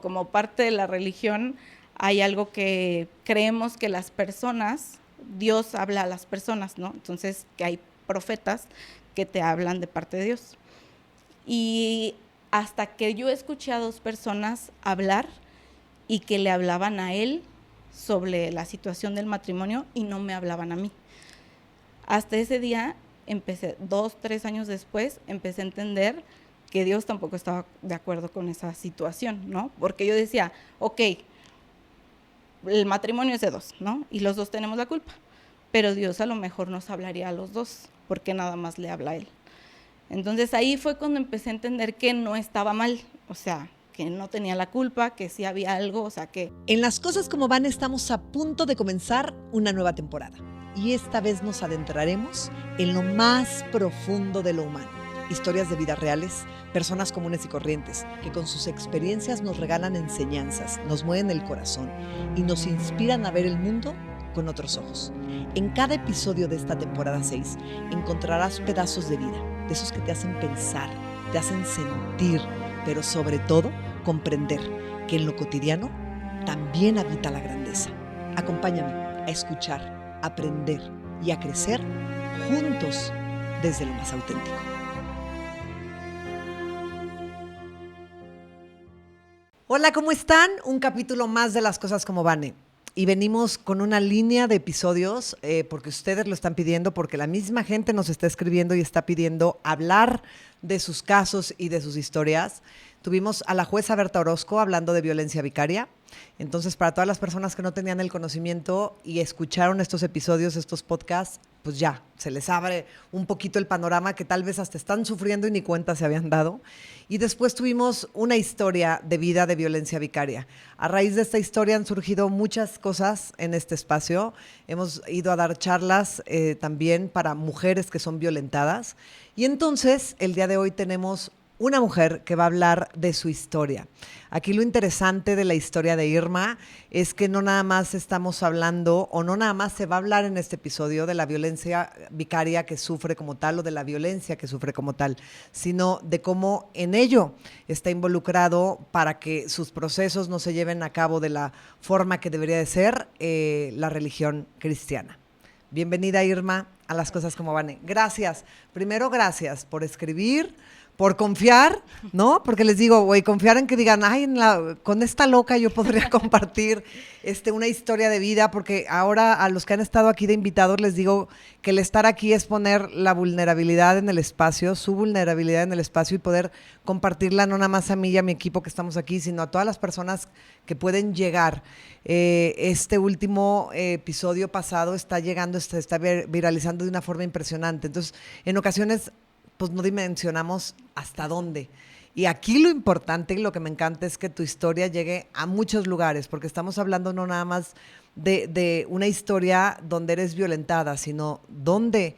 Como parte de la religión hay algo que creemos que las personas, Dios habla a las personas, ¿no? Entonces que hay profetas que te hablan de parte de Dios. Y hasta que yo escuché a 2 personas hablar y que le hablaban a él sobre la situación del matrimonio y no me hablaban a mí. Hasta ese día empecé, 2, 3 años después, empecé a entender que Dios tampoco estaba de acuerdo con esa situación, ¿no? Porque yo decía, ok, el matrimonio es de 2, ¿no? Y los 2 tenemos la culpa, pero Dios a lo mejor nos hablaría a los 2, porque nada más le habla a él. Entonces ahí fue cuando empecé a entender que no estaba mal, o sea, que no tenía la culpa, que sí había algo, o sea, que... En Las Cosas Como Van estamos a punto de comenzar una nueva temporada. Y esta vez nos adentraremos en lo más profundo de lo humano. Historias de vidas reales, personas comunes y corrientes, que con sus experiencias nos regalan enseñanzas, nos mueven el corazón y nos inspiran a ver el mundo con otros ojos. En cada episodio de esta temporada 6 encontrarás pedazos de vida, de esos que te hacen pensar, te hacen sentir, pero sobre todo comprender que en lo cotidiano también habita la grandeza. Acompáñame a escuchar, a aprender y a crecer juntos desde lo más auténtico. Hola, ¿cómo están? Un capítulo más de Las Cosas Como Van. Y venimos con una línea de episodios porque ustedes lo están pidiendo, porque la misma gente nos está escribiendo y está pidiendo hablar de sus casos y de sus historias. Tuvimos a la jueza Berta Orozco hablando de violencia vicaria. Entonces, para todas las personas que no tenían el conocimiento y escucharon estos episodios, estos podcasts, pues ya, se les abre un poquito el panorama que tal vez hasta están sufriendo y ni cuenta se habían dado. Y después tuvimos una historia de vida de violencia vicaria. A raíz de esta historia han surgido muchas cosas en este espacio. Hemos ido a dar charlas también para mujeres que son violentadas. Y entonces, el día de hoy tenemos una mujer que va a hablar de su historia. Aquí lo interesante de la historia de Irma es que no nada más estamos hablando, o no nada más se va a hablar en este episodio de la violencia vicaria que sufre como tal, o de la violencia que sufre como tal, sino de cómo en ello está involucrado para que sus procesos no se lleven a cabo de la forma que debería de ser la religión cristiana. Bienvenida, Irma, a Las Cosas Como Van. Gracias. Primero, gracias por escribir, por confiar, ¿no? Porque les digo, güey, confiar en que digan, ay, con esta loca yo podría compartir una historia de vida, porque ahora a los que han estado aquí de invitados les digo que el estar aquí es poner la vulnerabilidad en el espacio, su vulnerabilidad en el espacio, y poder compartirla no nada más a mí y a mi equipo que estamos aquí, sino a todas las personas que pueden llegar. Este último episodio pasado está llegando, se está viralizando de una forma impresionante. Entonces, en ocasiones pues no dimensionamos hasta dónde. Y aquí lo importante y lo que me encanta es que tu historia llegue a muchos lugares, porque estamos hablando no nada más de una historia donde eres violentada, sino donde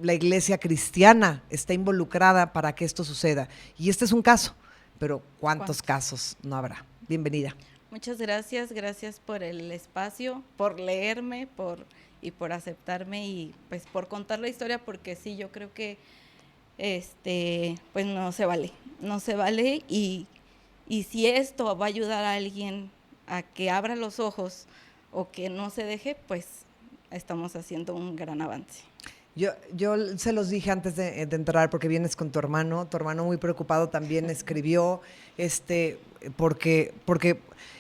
la iglesia cristiana está involucrada para que esto suceda. Y este es un caso, pero ¿cuántos casos no habrá? Bienvenida. Muchas gracias, gracias por el espacio, por leerme, y por aceptarme y pues por contar la historia, porque sí, yo creo que pues no se vale y si esto va a ayudar a alguien a que abra los ojos o que no se deje, pues estamos haciendo un gran avance. Yo se los dije antes de entrar, porque vienes con tu hermano muy preocupado también escribió, porque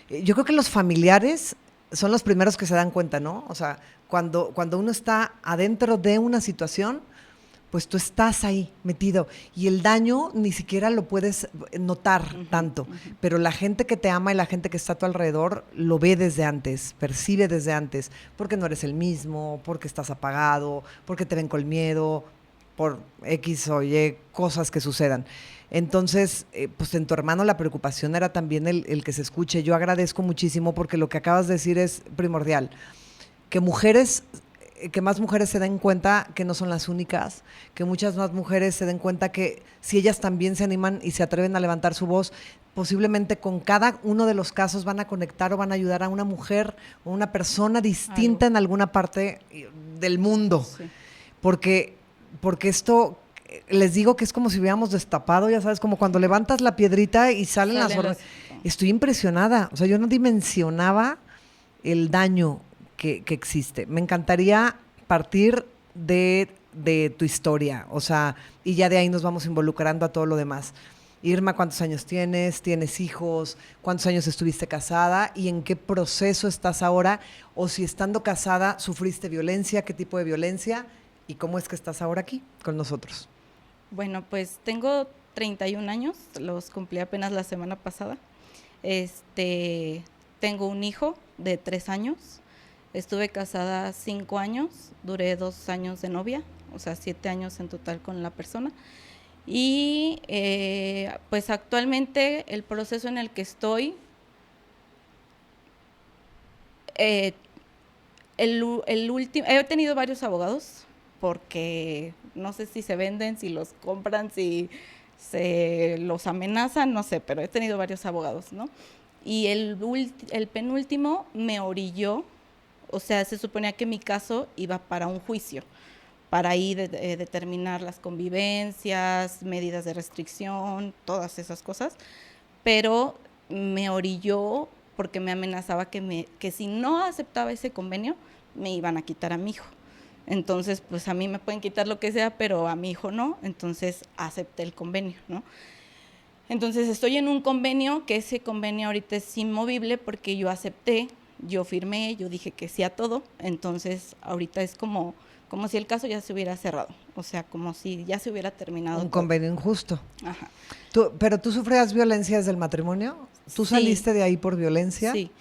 yo creo que los familiares son los primeros que se dan cuenta, ¿no? O sea, cuando uno está adentro de una situación, pues tú estás ahí metido y el daño ni siquiera lo puedes notar tanto, pero la gente que te ama y la gente que está a tu alrededor lo ve desde antes, percibe desde antes, porque no eres el mismo, porque estás apagado, porque te ven con miedo, por X o Y cosas que sucedan. Entonces, pues en tu hermano la preocupación era también el que se escuche. Yo agradezco muchísimo porque lo que acabas de decir es primordial. Que más mujeres se den cuenta que no son las únicas, que muchas más mujeres se den cuenta que si ellas también se animan y se atreven a levantar su voz, posiblemente con cada uno de los casos van a conectar o van a ayudar a una mujer o una persona distinta en alguna parte del mundo. Sí. Porque esto les digo que es como si hubiéramos destapado, ya sabes, como cuando levantas la piedrita y salen las hormigas. Estoy impresionada. O sea, yo no dimensionaba el daño que existe. Me encantaría partir de tu historia, o sea, y ya de ahí nos vamos involucrando a todo lo demás. Irma, ¿cuántos años tienes? ¿Tienes hijos? ¿Cuántos años estuviste casada? ¿Y en qué proceso estás ahora? O si estando casada, ¿sufriste violencia? ¿Qué tipo de violencia? ¿Y cómo es que estás ahora aquí con nosotros? Bueno, pues tengo 31 años, los cumplí apenas la semana pasada. Tengo un hijo de 3 años. Estuve casada 5 años, duré 2 años de novia, o sea, 7 años en total con la persona. Y pues actualmente el proceso en el que estoy, he tenido varios abogados, porque no sé si se venden, si los compran, si se los amenazan, no sé, pero he tenido varios abogados, ¿no? Y el penúltimo me orilló, o sea, se suponía que mi caso iba para un juicio, para ahí determinar las convivencias, medidas de restricción, todas esas cosas, pero me orilló porque me amenazaba que si no aceptaba ese convenio, me iban a quitar a mi hijo. Entonces, pues a mí me pueden quitar lo que sea, pero a mi hijo no, entonces acepté el convenio, ¿no? Entonces estoy en un convenio, que ese convenio ahorita es inmovible porque yo acepté, yo firmé, yo dije que sí a todo, entonces ahorita es como si el caso ya se hubiera cerrado, o sea, como si ya se hubiera terminado. Un convenio injusto. Ajá. ¿Pero tú sufrías violencia desde el matrimonio? ¿Tú saliste de ahí por violencia? Sí.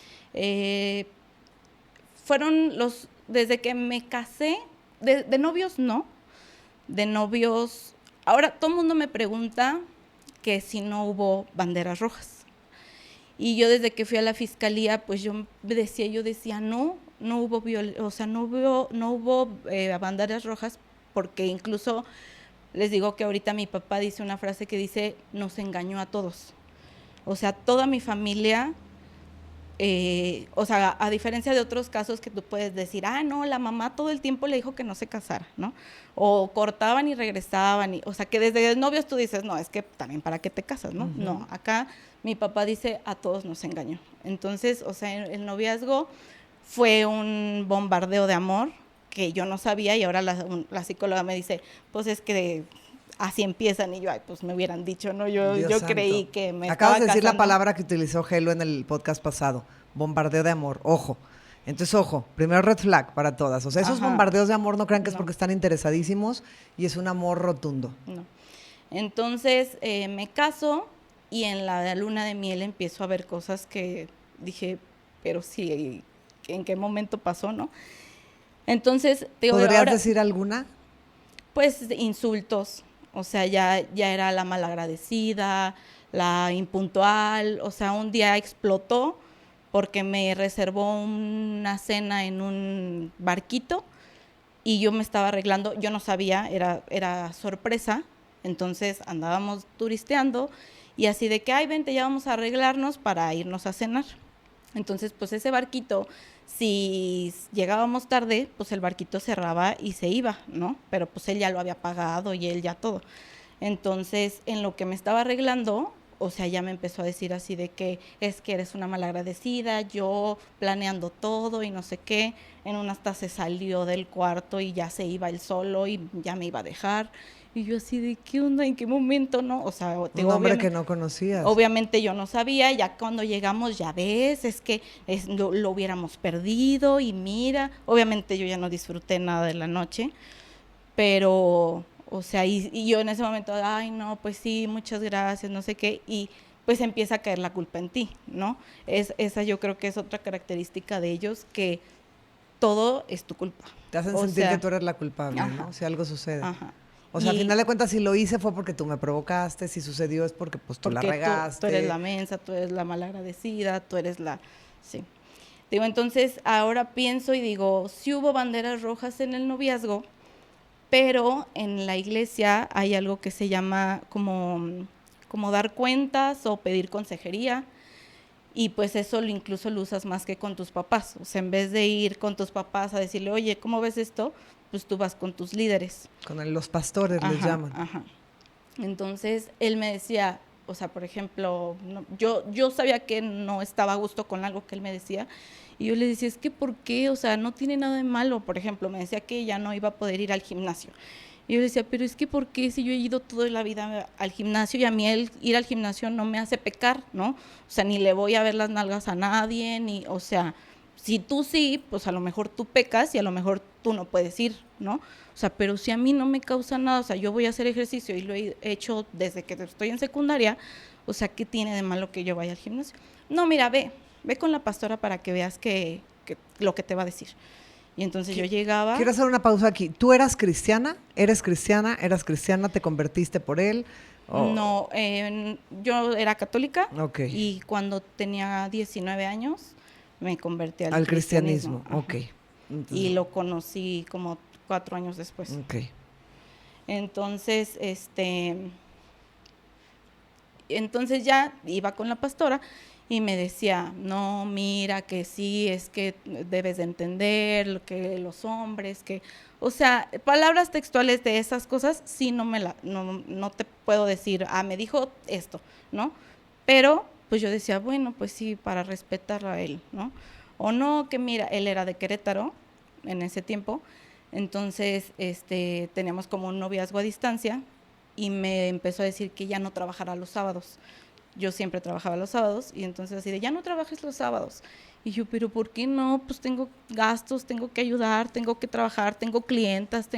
Desde que me casé, de novios no, de novios, ahora todo el mundo me pregunta que si no hubo banderas rojas. Y yo desde que fui a la fiscalía, pues yo decía, no hubo banderas rojas, porque incluso les digo que ahorita mi papá dice una frase que dice, nos engañó a todos. O sea, toda mi familia, o sea, a diferencia de otros casos que tú puedes decir, no, la mamá todo el tiempo le dijo que no se casara, ¿no? O cortaban y regresaban, o sea, que desde novios tú dices, no, es que también para qué te casas, ¿no? Uh-huh. No, acá mi papá dice, a todos nos engañó. Entonces, o sea, el noviazgo fue un bombardeo de amor que yo no sabía, y ahora la psicóloga me dice, pues es que así empiezan, y yo, pues me hubieran dicho, ¿no? Yo creí que me acabas de decir casando. La palabra que utilizó Gelo en el podcast pasado, bombardeo de amor, ojo. Entonces, ojo, primero red flag para todas. O sea, esos bombardeos de amor no crean que es porque están interesadísimos y es un amor rotundo. No. Entonces, me caso y en la luna de miel empiezo a ver cosas que dije, pero sí, ¿en qué momento pasó, no? Entonces, ¿podrías decir alguna? Pues insultos, o sea, ya era la malagradecida, la impuntual, o sea, un día explotó porque me reservó una cena en un barquito y yo me estaba arreglando, yo no sabía, era sorpresa, entonces andábamos turisteando y así de que, vente, ya vamos a arreglarnos para irnos a cenar. Entonces, pues ese barquito, si llegábamos tarde, pues el barquito cerraba y se iba, ¿no? Pero pues él ya lo había pagado y él ya todo. Entonces, en lo que me estaba arreglando, o sea, ya me empezó a decir así de que es que eres una malagradecida, yo planeando todo y no sé qué. En una hasta se salió del cuarto y ya se iba él solo y ya me iba a dejar. Y yo así de, ¿qué onda? ¿En qué momento? ¿No? O sea, un hombre que no conocías. Obviamente yo no sabía, ya cuando llegamos, ya ves, es que lo hubiéramos perdido y mira, obviamente yo ya no disfruté nada de la noche, pero, o sea, y yo en ese momento, no, pues sí, muchas gracias, no sé qué, y pues empieza a caer la culpa en ti, ¿no? Esa yo creo que es otra característica de ellos, que todo es tu culpa. Te hacen sentir que tú eres la culpable, ¿no? Si algo sucede. Ajá. O sea, al final de cuentas, si lo hice fue porque tú me provocaste, si sucedió es porque pues tú la regaste. Tú eres la mensa, tú eres la malagradecida, tú eres la... Sí. Digo, entonces, ahora pienso y digo, sí hubo banderas rojas en el noviazgo, pero en la iglesia hay algo que se llama como dar cuentas o pedir consejería. y pues eso incluso lo usas más que con tus papás. O sea, en vez de ir con tus papás a decirle, oye, ¿cómo ves esto? Pues tú vas con tus líderes. Con los pastores les llaman. Ajá. Entonces, él me decía, o sea, por ejemplo, yo sabía que no estaba a gusto con algo que él me decía, y yo le decía, es que ¿por qué? O sea, no tiene nada de malo. Por ejemplo, me decía que ya no iba a poder ir al gimnasio. Y yo le decía, pero es que ¿por qué si yo he ido toda la vida al gimnasio y a mí ir al gimnasio no me hace pecar, ¿no? O sea, ni le voy a ver las nalgas a nadie, ni, o sea, si tú sí, pues a lo mejor tú pecas y a lo mejor tú no puedes ir, ¿no? O sea, pero si a mí no me causa nada, o sea, yo voy a hacer ejercicio y lo he hecho desde que estoy en secundaria, o sea, ¿qué tiene de malo que yo vaya al gimnasio? No, mira, ve con la pastora para que veas que lo que te va a decir. Y entonces yo llegaba... Quiero hacer una pausa aquí. ¿Tú eras cristiana? ¿Eres cristiana? ¿Eras cristiana? ¿Te convertiste por él? No, yo era católica. Okay. Y cuando tenía 19 años me convertí al cristianismo. Ok. Entonces, y lo conocí como 4 años después. Ok. Entonces, entonces ya iba con la pastora y me decía, no, mira, que sí, es que debes de entender que los hombres, que, o sea, palabras textuales de esas cosas, sí, no te puedo decir, me dijo esto, ¿no? Pero, pues yo decía, bueno, pues sí, para respetar a él, ¿no? O no, que mira, él era de Querétaro en ese tiempo, entonces, teníamos como un noviazgo a distancia y me empezó a decir que ya no trabajara los sábados. Yo siempre trabajaba los sábados y entonces así de, ya no trabajes los sábados. Y yo, pero ¿por qué no? Pues tengo gastos, tengo que ayudar, tengo que trabajar, tengo clientas,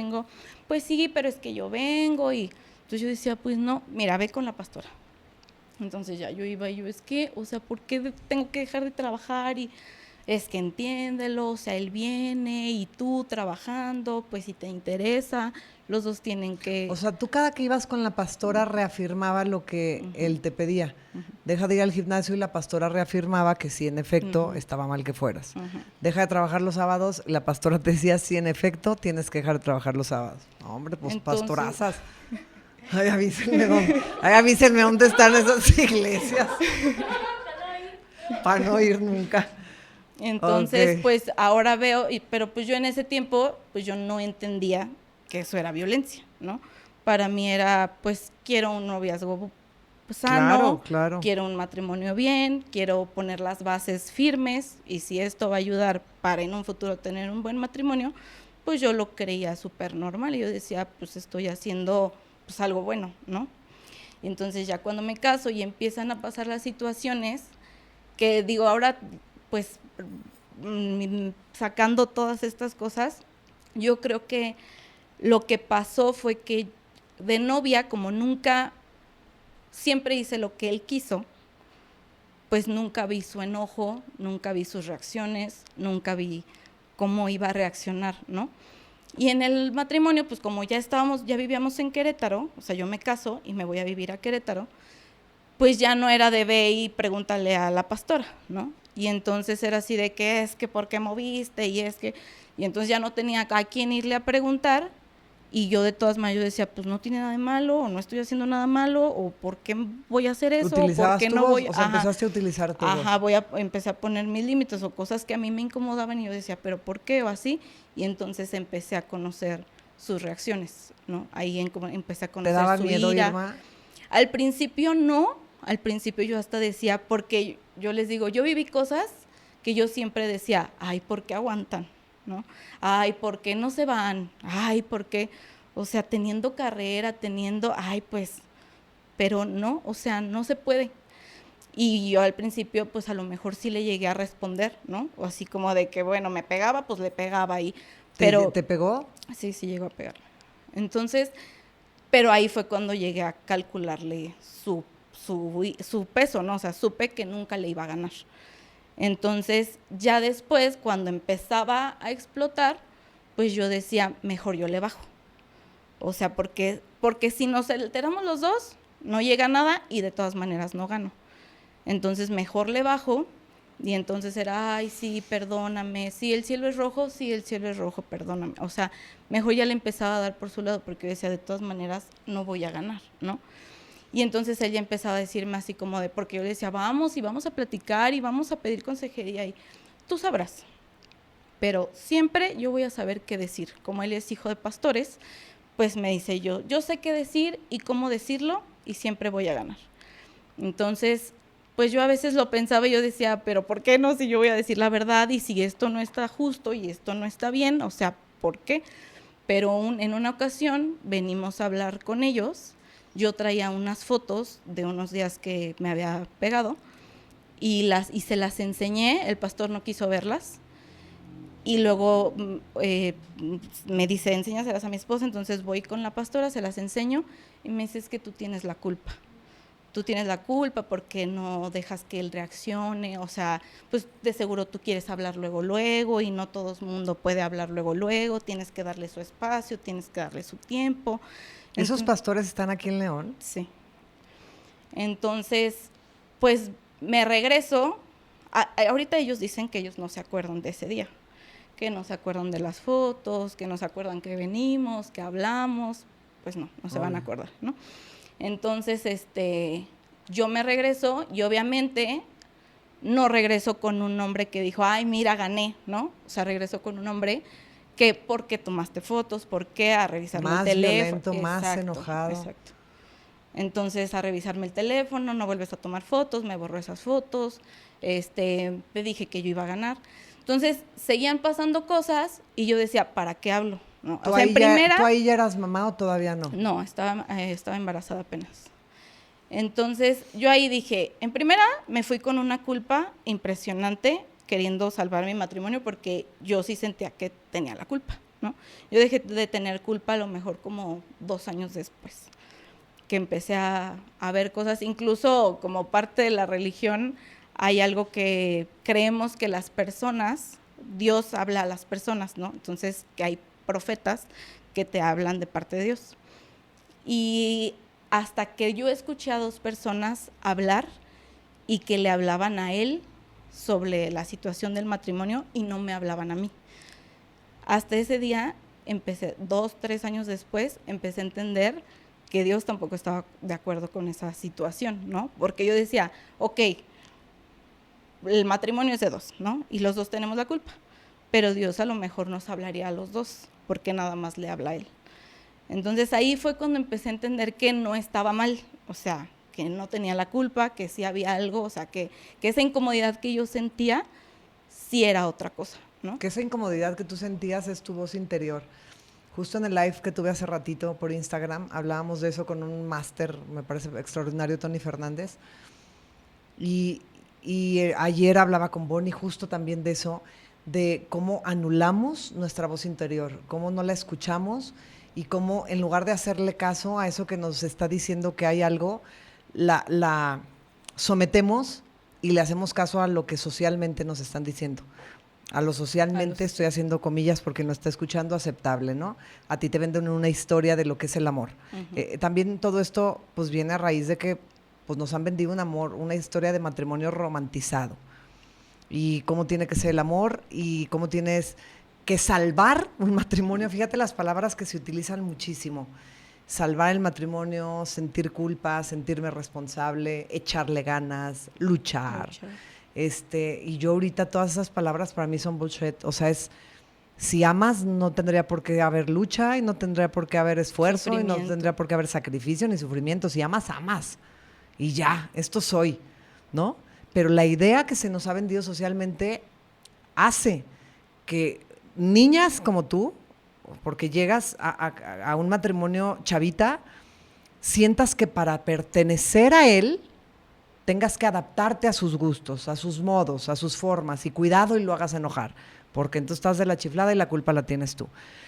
pues sí, pero es que yo vengo y entonces yo decía, pues no, mira, ve con la pastora. Entonces ya yo iba y yo, es que, o sea, ¿por qué tengo que dejar de trabajar? Y es que entiéndelo, o sea, él viene y tú trabajando, pues si te interesa, los dos tienen que... O sea, tú cada que ibas con la pastora reafirmaba lo que él te pedía. Deja de ir al gimnasio y la pastora reafirmaba que sí, en efecto, estaba mal que fueras. Deja de trabajar los sábados, la pastora te decía, sí, en efecto, tienes que dejar de trabajar los sábados. No, hombre, pues entonces, pastorazas. Ay, avísenme dónde están esas iglesias. Para no ir nunca. Entonces, pues ahora veo, pero pues yo en ese tiempo, pues yo no entendía que eso era violencia, ¿no? Para mí era, pues quiero un noviazgo sano, claro. Quiero un matrimonio bien, quiero poner las bases firmes y si esto va a ayudar para en un futuro tener un buen matrimonio, pues yo lo creía súper normal y yo decía, pues estoy haciendo pues algo bueno, ¿no? Y entonces ya cuando me caso y empiezan a pasar las situaciones, que digo ahora, pues sacando todas estas cosas, yo creo que lo que pasó fue que de novia, como nunca, siempre hice lo que él quiso, pues nunca vi su enojo, nunca vi sus reacciones, nunca vi cómo iba a reaccionar, ¿no? Y en el matrimonio, pues como ya vivíamos en Querétaro, o sea, yo me caso y me voy a vivir a Querétaro, pues ya no era de ve y pregúntale a la pastora, ¿no? Y entonces era así de que es que por qué moviste y entonces ya no tenía a quién irle a preguntar y yo de todas maneras yo decía, pues no tiene nada de malo o no estoy haciendo nada malo o por qué voy a hacer eso o por qué no voy, o sea, empezaste a utilizar todo. Empecé a poner mis límites o cosas que a mí me incomodaban y yo decía, pero ¿por qué? O así, y entonces empecé a conocer sus reacciones, ¿no? Ahí empecé a conocer su ira. ¿Te daba miedo, Irma? Al principio no, al principio yo hasta decía, porque yo les digo, yo viví cosas que yo siempre decía, ay, ¿por qué aguantan? ¿No? Ay, ¿por qué no se van? Ay, ¿por qué? O sea, teniendo carrera, pues, pero no, o sea, no se puede. Y yo al principio, pues a lo mejor sí le llegué a responder, ¿no? O así como de que, bueno, me pegaba, pues le pegaba ahí. Pero, ¿Te pegó? Sí llegó a pegar. Entonces, pero ahí fue cuando llegué a calcularle su peso, ¿no? O sea, supe que nunca le iba a ganar. Entonces, ya después, cuando empezaba a explotar, pues yo decía, mejor yo le bajo. O sea, porque si nos alteramos los dos, no llega a nada y de todas maneras no gano. Entonces, mejor le bajo y entonces era, ay, sí, perdóname, sí, el cielo es rojo, perdóname. O sea, mejor ya le empezaba a dar por su lado porque yo decía, de todas maneras, no voy a ganar, ¿no? Y entonces ella empezaba a decirme así como de, porque yo le decía, vamos y vamos a platicar y vamos a pedir consejería y tú sabrás. Pero siempre yo voy a saber qué decir. Como él es hijo de pastores, pues me dice yo sé qué decir y cómo decirlo y siempre voy a ganar. Entonces, pues yo a veces lo pensaba y yo decía, pero ¿por qué no? Si yo voy a decir la verdad y si esto no está justo y esto no está bien, o sea, ¿por qué? Pero en una ocasión venimos a hablar con ellos, yo traía unas fotos de unos días que me había pegado y se las enseñé, el pastor no quiso verlas. Y luego me dice, enséñaselas a mi esposa, entonces voy con la pastora, se las enseño y me dice, es que tú tienes la culpa. Tú tienes la culpa porque no dejas que él reaccione, o sea, pues de seguro tú quieres hablar luego y no todo el mundo puede hablar luego, tienes que darle su espacio, tienes que darle su tiempo. ¿Esos pastores están aquí en León? Sí. Entonces, pues me regreso, ahorita ellos dicen que ellos no se acuerdan de ese día, que no se acuerdan de las fotos, que no se acuerdan que venimos, que hablamos, pues no se van a acordar, ¿no? Entonces, yo me regreso y obviamente no regreso con un hombre que dijo, ay, mira, gané, ¿no? O sea, regreso con un hombre que, ¿por qué tomaste fotos? ¿Por qué? A revisarme el teléfono. Más violento, más enojado. Exacto. Entonces, a revisarme el teléfono, no vuelves a tomar fotos, me borró esas fotos, te dije que yo iba a ganar. Entonces, seguían pasando cosas y yo decía, ¿para qué hablo? ¿No? ¿Tú, o sea, ¿Tú ahí ya eras mamá o todavía no? No, estaba embarazada apenas. Entonces, yo ahí dije, en primera me fui con una culpa impresionante, queriendo salvar mi matrimonio, porque yo sí sentía que tenía la culpa, ¿no? Yo dejé de tener culpa a lo mejor como 2 años después, que empecé a ver cosas, incluso como parte de la religión, hay algo que creemos que las personas, Dios habla a las personas, ¿no? Entonces, que hay profetas que te hablan de parte de Dios. Y hasta que yo escuché a 2 personas hablar y que le hablaban a él sobre la situación del matrimonio y no me hablaban a mí. Hasta ese día empecé, 2, 3 años después, empecé a entender que Dios tampoco estaba de acuerdo con esa situación, ¿no? Porque yo decía, ok, el matrimonio es de 2, ¿no? Y los 2 tenemos la culpa, pero Dios a lo mejor nos hablaría a los 2, porque nada más le habla a él. Entonces ahí fue cuando empecé a entender que no estaba mal, o sea, que no tenía la culpa, que sí había algo, o sea, que esa incomodidad que yo sentía sí era otra cosa, ¿no? Que esa incomodidad que tú sentías es tu voz interior. Justo en el live que tuve hace ratito por Instagram, hablábamos de eso con un máster, me parece extraordinario, Tony Fernández, y ayer hablaba con Bonnie justo también de eso, de cómo anulamos nuestra voz interior, cómo no la escuchamos y cómo en lugar de hacerle caso a eso que nos está diciendo que hay algo, la sometemos y le hacemos caso a lo que socialmente nos están diciendo. A lo socialmente, estoy haciendo comillas porque no está escuchando, aceptable, ¿no? A ti te venden una historia de lo que es el amor. Uh-huh. También todo esto pues viene a raíz de que pues nos han vendido un amor, una historia de matrimonio romantizado. Y cómo tiene que ser el amor y cómo tienes que salvar un matrimonio. Fíjate las palabras que se utilizan muchísimo. Salvar el matrimonio, sentir culpa, sentirme responsable, echarle ganas, luchar. Y yo ahorita todas esas palabras para mí son bullshit. O sea, si amas no tendría por qué haber lucha y no tendría por qué haber esfuerzo y no tendría por qué haber sacrificio ni sufrimiento. Si amas, amas. Y ya, esto soy, ¿no? Pero la idea que se nos ha vendido socialmente hace que niñas como tú, porque llegas a un matrimonio chavita, sientas que para pertenecer a él tengas que adaptarte a sus gustos, a sus modos, a sus formas, y cuidado y lo hagas enojar, porque entonces estás de la chiflada y la culpa la tienes tú.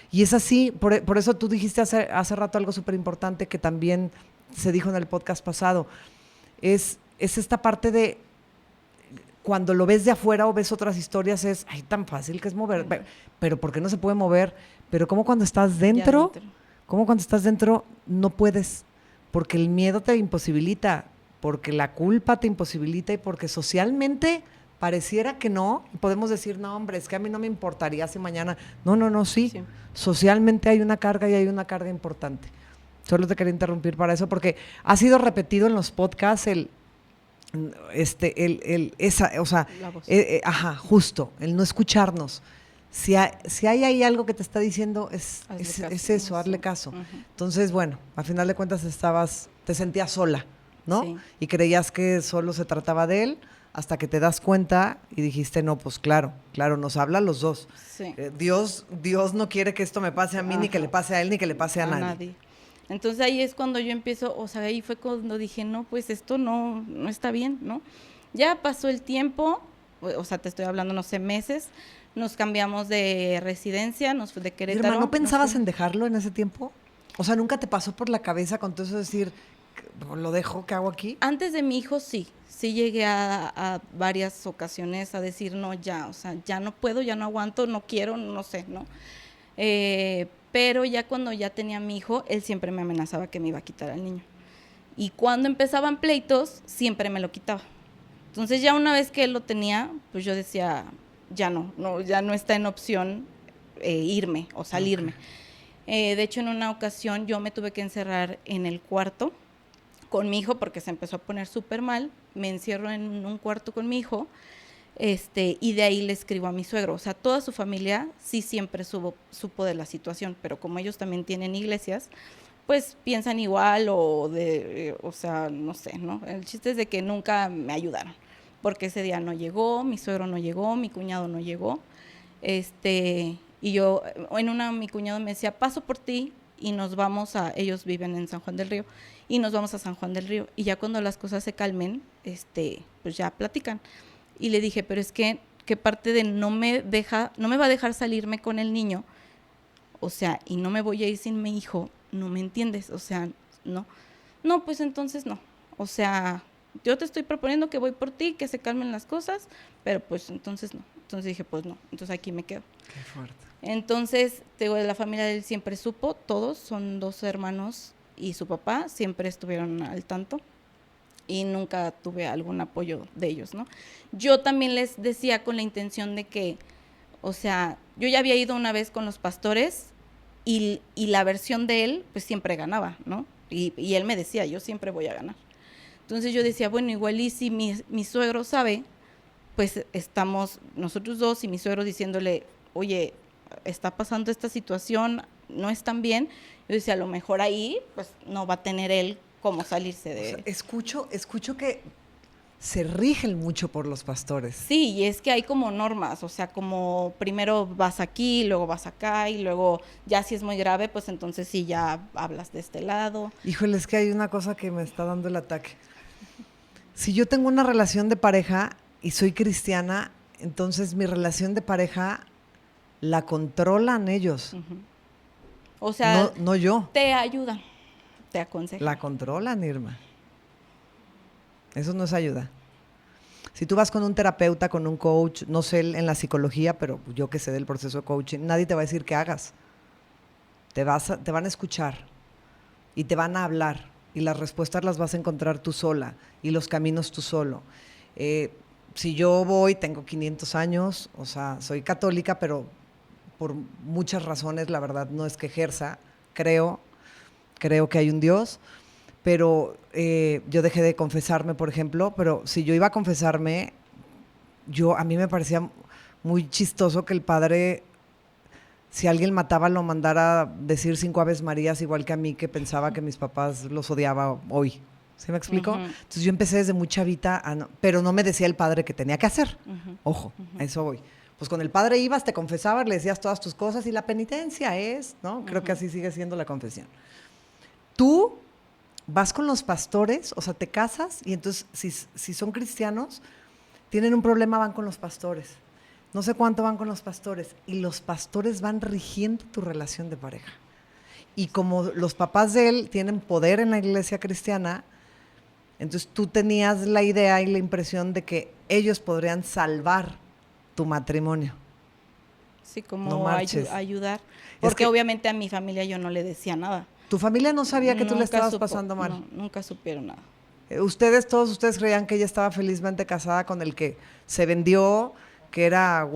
Y es así, por eso tú dijiste hace rato algo súper importante que también se dijo en el podcast pasado, es esta parte de cuando lo ves de afuera o ves otras historias es, ay, tan fácil que es mover, pero ¿por qué no se puede mover? Pero ¿cómo cuando estás dentro? ¿Cómo cuando estás dentro no puedes? Porque el miedo te imposibilita, porque la culpa te imposibilita y porque socialmente pareciera que no. Podemos decir, no, hombre, es que a mí no me importaría si mañana... No, sí. Socialmente hay una carga y hay una carga importante. Solo te quería interrumpir para eso, porque ha sido repetido en los podcasts La voz. justo, el no escucharnos. Si hay ahí algo que te está diciendo, es eso, hazle caso. Uh-huh. Entonces, bueno, a final de cuentas te sentías sola, ¿no? Sí. Y creías que solo se trataba de él, hasta que te das cuenta y dijiste, no, pues claro, nos habla a los dos. Sí. Dios no quiere que esto me pase a mí, ni que le pase a él, ni que le pase a nadie. Entonces ahí es cuando yo empiezo, o sea, ahí fue cuando dije, no, pues esto no está bien, ¿no? Ya pasó el tiempo, o sea, te estoy hablando, no sé, meses, nos cambiamos de residencia, de Querétaro. Irma, ¿no pensabas en dejarlo en ese tiempo? O sea, ¿nunca te pasó por la cabeza con todo eso decir, lo dejo, qué hago aquí? Antes de mi hijo, sí llegué a varias ocasiones a decir, no, ya, o sea, ya no puedo, ya no aguanto, no quiero, no sé, ¿no? Pero ya cuando ya tenía a mi hijo, él siempre me amenazaba que me iba a quitar al niño. Y cuando empezaban pleitos, siempre me lo quitaba. Entonces ya una vez que él lo tenía, pues yo decía, ya no está en opción irme o salirme. Okay. De hecho, en una ocasión yo me tuve que encerrar en el cuarto con mi hijo porque se empezó a poner súper mal. Me encierro en un cuarto con mi hijo. Y de ahí le escribo a mi suegro. O sea, toda su familia sí siempre supo de la situación, pero como ellos también tienen iglesias, pues piensan igual o sea, no sé, ¿no? El chiste es de que nunca me ayudaron, porque ese día no llegó, mi suegro no llegó, mi cuñado no llegó, y yo, mi cuñado me decía, paso por ti y nos vamos ellos viven en San Juan del Río, y nos vamos a San Juan del Río, y ya cuando las cosas se calmen, pues ya platican. Y le dije, pero es que parte de no me va a dejar salirme con el niño, o sea, y no me voy a ir sin mi hijo, no me entiendes, o sea, no, pues entonces no, o sea, yo te estoy proponiendo que voy por ti, que se calmen las cosas, pero pues entonces no. Entonces dije, pues no, entonces aquí me quedo. Qué fuerte. Entonces, de la familia de él siempre supo, todos, son 2 hermanos y su papá, siempre estuvieron al tanto. Y nunca tuve algún apoyo de ellos, ¿no? Yo también les decía con la intención de que, o sea, yo ya había ido una vez con los pastores y la versión de él, pues siempre ganaba, ¿no? Y él me decía, yo siempre voy a ganar. Entonces yo decía, bueno, igual y si mi suegro sabe, pues estamos nosotros 2 y mi suegro diciéndole, oye, está pasando esta situación, no es tan bien. Yo decía, a lo mejor ahí, pues no va a tener él cómo salirse de... O sea, escucho que se rigen mucho por los pastores. Sí, y es que hay como normas, o sea, como primero vas aquí, luego vas acá, y luego ya si es muy grave, pues entonces sí ya hablas de este lado. Híjole, es que hay una cosa que me está dando el ataque. Si yo tengo una relación de pareja y soy cristiana, entonces mi relación de pareja la controlan ellos. Uh-huh. O sea, no yo. Te ayudan. Te aconsejan. La controlan, Irma. Eso no es ayuda. Si tú vas con un terapeuta, con un coach, no sé en la psicología, pero yo que sé del proceso de coaching, nadie te va a decir qué hagas. Te van a escuchar y te van a hablar y las respuestas las vas a encontrar tú sola y los caminos tú solo. Si yo tengo 500 años, o sea, soy católica, pero por muchas razones, la verdad, no es que ejerza, creo que hay un Dios, pero yo dejé de confesarme, por ejemplo, pero si yo iba a confesarme, a mí me parecía muy chistoso que el padre, si alguien mataba, lo mandara a decir 5 Aves Marías, igual que a mí, que pensaba que mis papás los odiaba hoy. ¿Sí me explico? Uh-huh. Entonces yo empecé desde muy chavita, pero no me decía el padre qué tenía que hacer. Uh-huh. Ojo, a eso voy. Pues con el padre ibas, te confesabas, le decías todas tus cosas y la penitencia es, ¿no? Creo que así sigue siendo la confesión. Tú vas con los pastores, o sea, te casas y entonces si son cristianos, tienen un problema, van con los pastores. No sé cuánto van con los pastores y los pastores van rigiendo tu relación de pareja. Y como los papás de él tienen poder en la iglesia cristiana, entonces tú tenías la idea y la impresión de que ellos podrían salvar tu matrimonio. Sí, como ayudar. Porque obviamente a mi familia yo no le decía nada. ¿Tu familia no sabía que tú le estabas pasando mal? No, nunca supieron nada. Todos ustedes creían que ella estaba felizmente casada con el que se vendió, que era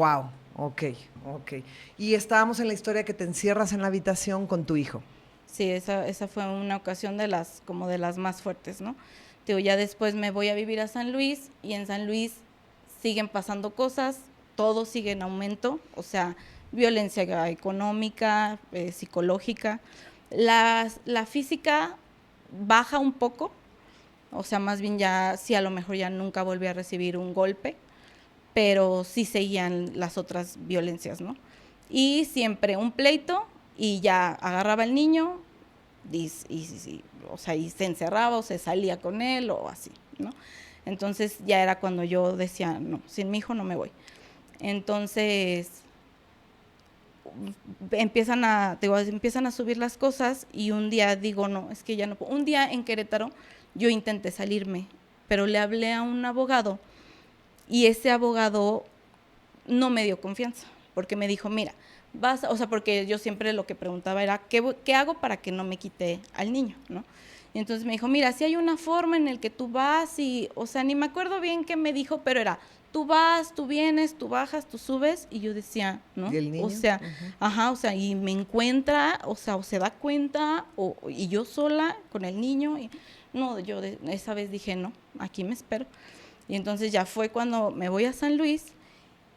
ok. Y estábamos en la historia que te encierras en la habitación con tu hijo. Sí, esa fue una ocasión como de las más fuertes, ¿no? Digo, ya después me voy a vivir a San Luis y en San Luis siguen pasando cosas, todo sigue en aumento, o sea, violencia económica, psicológica. La física baja un poco, o sea, más bien ya, sí, a lo mejor ya nunca volví a recibir un golpe, pero sí seguían las otras violencias, ¿no? Y siempre un pleito y ya agarraba al niño o sea, y se encerraba o se salía con él o así, ¿no? Entonces ya era cuando yo decía, no, sin mi hijo no me voy. Entonces empiezan a subir las cosas y un día digo, no, es que ya no puedo. Un día en Querétaro yo intenté salirme, pero le hablé a un abogado y ese abogado no me dio confianza, porque me dijo, mira, o sea, porque yo siempre lo que preguntaba era, ¿qué hago para que no me quite al niño, no? Y entonces me dijo, mira, si hay una forma en el que tú vas y, o sea, ni me acuerdo bien qué me dijo, pero era, tú vas, tú vienes, tú bajas, tú subes, y yo decía, ¿no? ¿Y el niño? O sea, ajá, o sea, y me encuentra, o sea, o se da cuenta, y yo sola con el niño, y no, yo esa vez dije, no, aquí me espero. Y entonces ya fue cuando me voy a San Luis,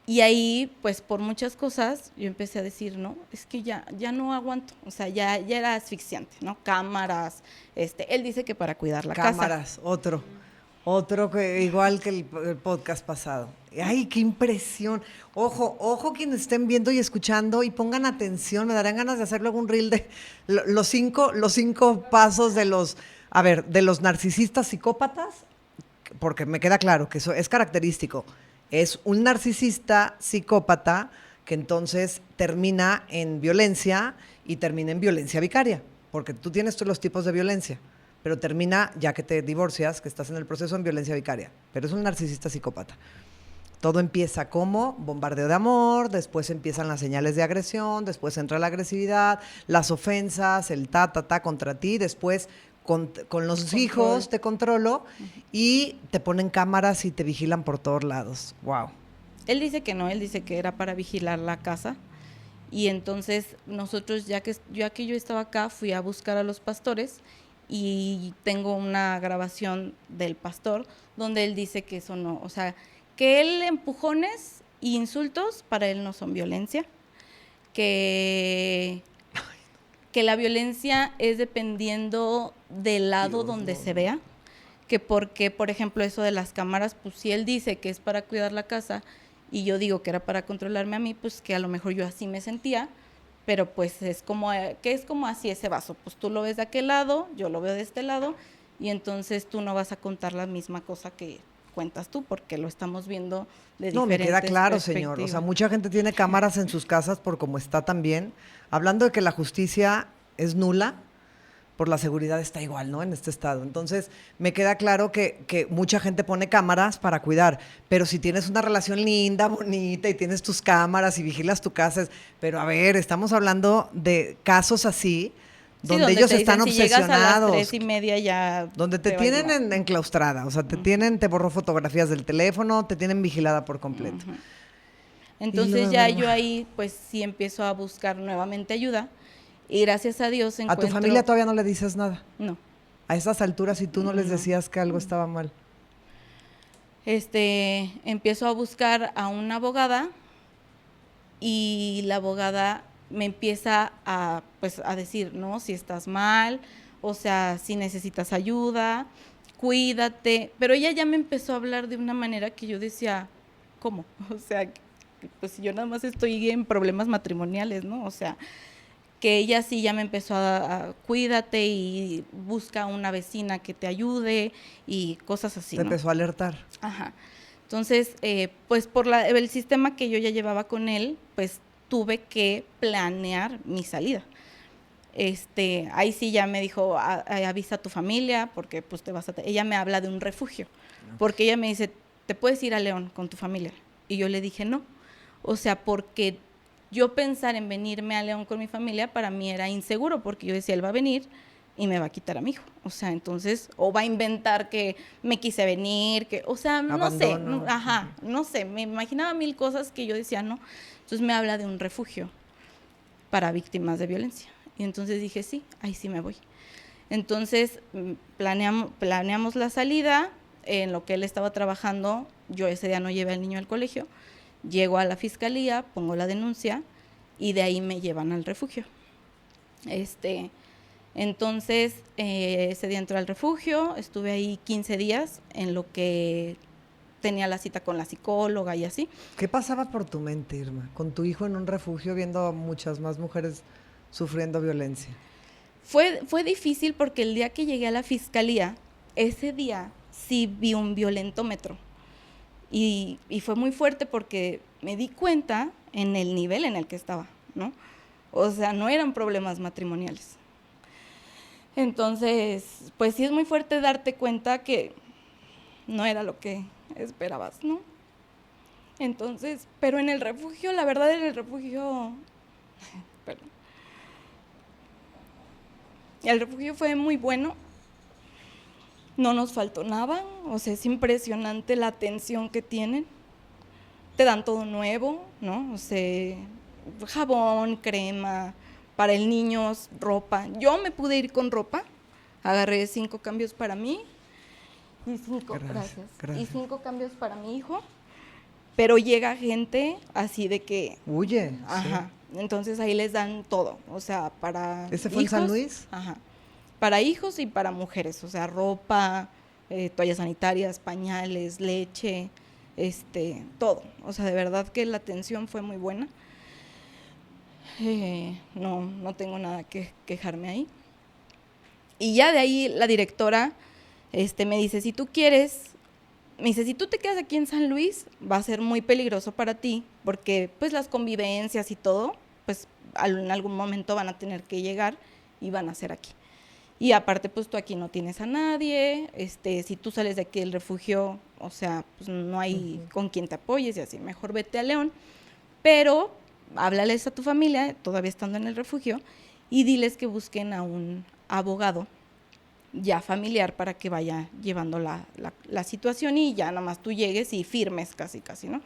y ahí, pues por muchas cosas, yo empecé a decir, no, es que ya no aguanto, o sea, ya era asfixiante, ¿no? Cámaras, él dice que para cuidar la casa. Cámaras, otro que igual que el podcast pasado. Ay, qué impresión. Ojo quienes estén viendo y escuchando y pongan atención, me darán ganas de hacer luego un reel de los cinco pasos de los narcisistas psicópatas, porque me queda claro que eso es característico. Es un narcisista psicópata que entonces termina en violencia y termina en violencia vicaria, porque tú tienes todos los tipos de violencia, pero termina, ya que te divorcias, que estás en el proceso, en violencia vicaria. Pero es un narcisista psicópata. Todo empieza como bombardeo de amor, después empiezan las señales de agresión, después entra la agresividad, las ofensas, el contra ti, después con los hijos te controlo y te ponen cámaras y te vigilan por todos lados. Wow. Él dice que no, él dice que era para vigilar la casa. Y entonces nosotros, ya que yo estaba acá, fui a buscar a los pastores y tengo una grabación del pastor donde él dice que eso no, o sea, que él empujones e insultos para él no son violencia, que la violencia es dependiendo del lado donde se vea, que porque, por ejemplo, eso de las cámaras, pues si él dice que es para cuidar la casa y yo digo que era para controlarme a mí, pues que a lo mejor yo así me sentía, pero pues es como así ese vaso, pues tú lo ves de aquel lado, yo lo veo de este lado, y entonces tú no vas a contar la misma cosa que cuentas tú, porque lo estamos viendo de diferentes No, me queda claro, señor. O sea, mucha gente tiene cámaras en sus casas por cómo está también. Hablando de que la justicia es nula, por la seguridad está igual, ¿no? En este estado. Entonces, me queda claro que mucha gente pone cámaras para cuidar, pero si tienes una relación linda, bonita, y tienes tus cámaras y vigilas tu casa, pero a ver, estamos hablando de casos así, donde ellos están obsesionados. Si llegas a las 3:30 ya. Donde te tienen enclaustrada, o sea, te borró fotografías del teléfono, te tienen vigilada por completo. Entonces ya yo ahí, pues sí empiezo a buscar nuevamente ayuda. Y gracias a Dios encuentro... ¿A tu familia todavía no le dices nada? No. A esas alturas, si tú no les decías que algo estaba mal. Empiezo a buscar a una abogada y la abogada me empieza a decir, no, si estás mal, o sea, si necesitas ayuda, cuídate. Pero ella ya me empezó a hablar de una manera que yo decía, ¿cómo? O sea, pues yo nada más estoy en problemas matrimoniales, ¿no? O sea, que ella sí ya me empezó a cuídate y busca una vecina que te ayude y cosas así, Te ¿no? empezó a alertar. Ajá. Entonces, pues por el sistema que yo ya llevaba con él, pues tuve que planear mi salida. Ahí sí ya me dijo, avisa a tu familia, porque pues ella me habla de un refugio, porque ella me dice, ¿te puedes ir a León con tu familia? Y yo le dije, no. O sea, porque yo pensar en venirme a León con mi familia, para mí era inseguro, porque yo decía, él va a venir y me va a quitar a mi hijo. O sea, entonces, o va a inventar que me quise venir, o sea, Abandono. No sé, me imaginaba mil cosas que yo decía, no. Entonces me habla de un refugio para víctimas de violencia. Y entonces dije, sí, ahí sí me voy. Entonces planeamos la salida, en lo que él estaba trabajando, yo ese día no llevé al niño al colegio, llego a la fiscalía, pongo la denuncia y de ahí me llevan al refugio. Entonces, ese día entré al refugio, estuve ahí 15 días en lo que tenía la cita con la psicóloga y así. ¿Qué pasaba por tu mente, Irma, con tu hijo en un refugio viendo a muchas más mujeres sufriendo violencia? Fue difícil porque el día que llegué a la fiscalía, ese día sí vi un violentómetro. Y fue muy fuerte porque me di cuenta en el nivel en el que estaba, ¿no? O sea, no eran problemas matrimoniales. Entonces, pues sí es muy fuerte darte cuenta que no era lo que esperabas, ¿no? Entonces, pero en el refugio, la verdad, en el refugio, perdón, el refugio fue muy bueno, no nos faltó nada, o sea, es impresionante la atención que tienen, te dan todo nuevo, ¿no? O sea, jabón, crema, para el niño, ropa. Yo me pude ir con ropa, agarré 5 cambios para mí y 5 y 5 cambios para mi hijo, pero llega gente así de que... Huye. Ajá, sí. Entonces ahí les dan todo, o sea, para ¿Ese fue hijos, en San Luis? Ajá, para hijos y para mujeres, o sea, ropa, toallas sanitarias, pañales, leche, todo. O sea, de verdad que la atención fue muy buena. No tengo nada que quejarme ahí. Y ya de ahí la directora me dice, si tú quieres, me dice, si tú te quedas aquí en San Luis, va a ser muy peligroso para ti, porque pues las convivencias y todo, pues en algún momento van a tener que llegar y van a ser aquí. Y aparte, pues tú aquí no tienes a nadie, si tú sales de aquí del refugio, o sea, pues no hay con quien te apoyes y así, mejor vete a León, pero háblales a tu familia, todavía estando en el refugio, y diles que busquen a un abogado ya familiar para que vaya llevando la situación y ya nada más tú llegues y firmes casi, ¿no?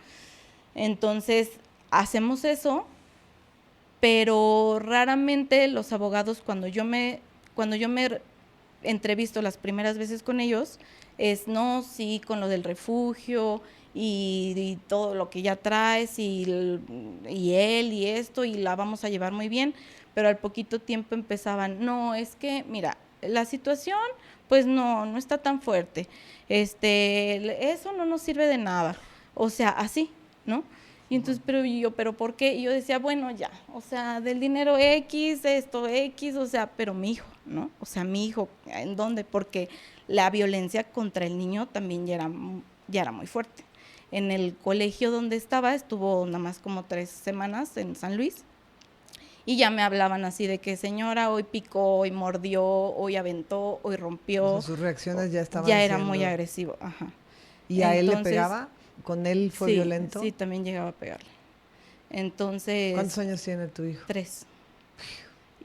Entonces, hacemos eso, pero raramente los abogados, cuando yo me entrevisto las primeras veces con ellos, es no, sí, con lo del refugio y todo lo que ya traes y él y esto y la vamos a llevar muy bien, pero al poquito tiempo empezaban, no, es que, mira, la situación pues no está tan fuerte, eso no nos sirve de nada, o sea, así, ¿no? Y entonces, pero ¿por qué? Y yo decía, bueno, ya, o sea, del dinero X, esto X, o sea, pero mi hijo, ¿no? O sea, mi hijo, ¿en dónde? Porque la violencia contra el niño también ya era muy fuerte. En el colegio donde estaba, estuvo nada más como 3 semanas en San Luis, y ya me hablaban así de que, señora, hoy picó, hoy mordió, hoy aventó, hoy rompió. O sea, sus reacciones ya estaban ya era muy agresivo, ajá. ¿Y a él le pegaba? ¿Con él fue violento? Sí, también llegaba a pegarle. Entonces... ¿Cuántos años tiene tu hijo? 3.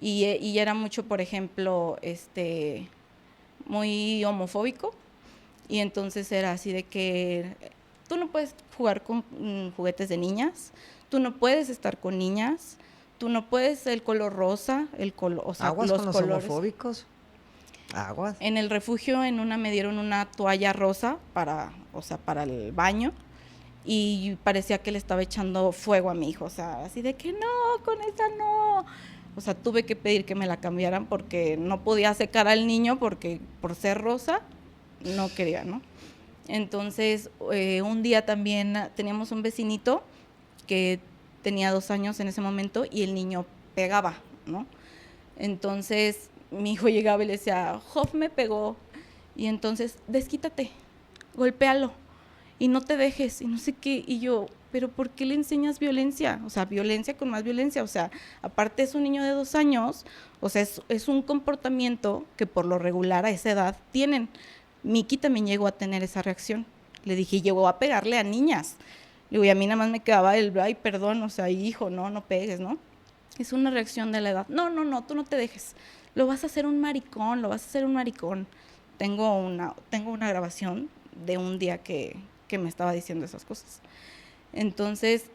Y era mucho, por ejemplo, muy homofóbico. Y entonces era así de que tú no puedes jugar con juguetes de niñas, tú no puedes estar con niñas, tú no puedes el color rosa, o sea, ¿Aguas los con los colores. homofóbicos? Aguas. En el refugio, en una me dieron una toalla rosa para el baño, y parecía que le estaba echando fuego a mi hijo, o sea, así de que no, con esa no. O sea, tuve que pedir que me la cambiaran porque no podía secar al niño porque por ser rosa no quería, ¿no? Entonces, un día también teníamos un vecinito que tenía 2 años en ese momento y el niño pegaba, ¿no? Entonces, mi hijo llegaba y le decía, Jof me pegó, y entonces, desquítate, golpéalo, y no te dejes, y no sé qué, y yo, pero ¿por qué le enseñas violencia? O sea, violencia con más violencia, o sea, aparte es un niño de 2 años, o sea, es un comportamiento que por lo regular a esa edad tienen. Miki también llegó a tener esa reacción, le dije, llegó a pegarle a niñas, le digo, y a mí nada más me quedaba ay, perdón, o sea, hijo, no pegues, ¿no? Es una reacción de la edad, no, tú no te dejes, lo vas a hacer un maricón, Tengo una grabación de un día que me estaba diciendo esas cosas. Entonces,